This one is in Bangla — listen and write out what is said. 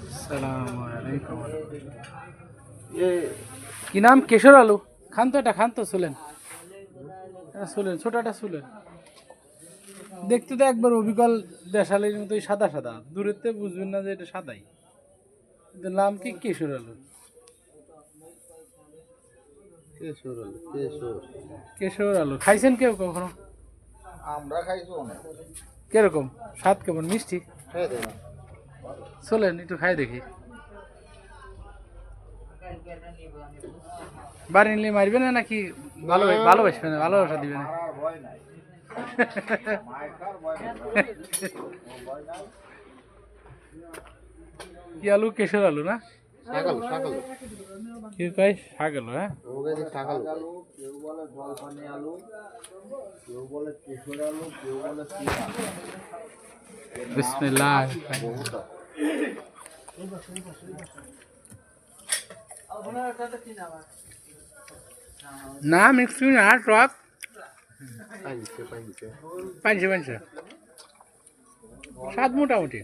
আসসালামু আলাইকুম। কি নাম? কেশর আলু। খান তো, এটা খান তো, শুলেন শুলেন, ছোটটা শুলেন। দেখতে তো একবার অবিকল দেশালের মতোই সাদা সাদা, দূরেতে বুঝবেন না যে এটা সাদাই। এটার নাম কি? কেশর আলু। কেশর আলু খাইছেন কেউ কখনো? আমরা খাইছো অনেক। কিরকম স্বাদ? কেমন? মিষ্টি? চলেন একটু খাই দেখি। বাড়ি নিলে মারবে না নাকি ভালো ভালোবাসবে না, ভালোবাসা দিবে না? মারার ভয় নাই, মাইকার ভয় নাই, ভয় নাই। কি আলু? কেশর আলু না? শাকালু শাকালু কি কয়? শাক আলু? হ্যাঁ, ওকে যে শাকালু, কেউ বলে জলপানি আলু, কেউ বলে কেশর আলু, কেউ বলে তিল আলু। বিসমিল্লাহ। বহুত না মিক্সি না, টক পাইছে পাইছে। পাঁচশো পাঁচশো স্বাদ মোটামুটি।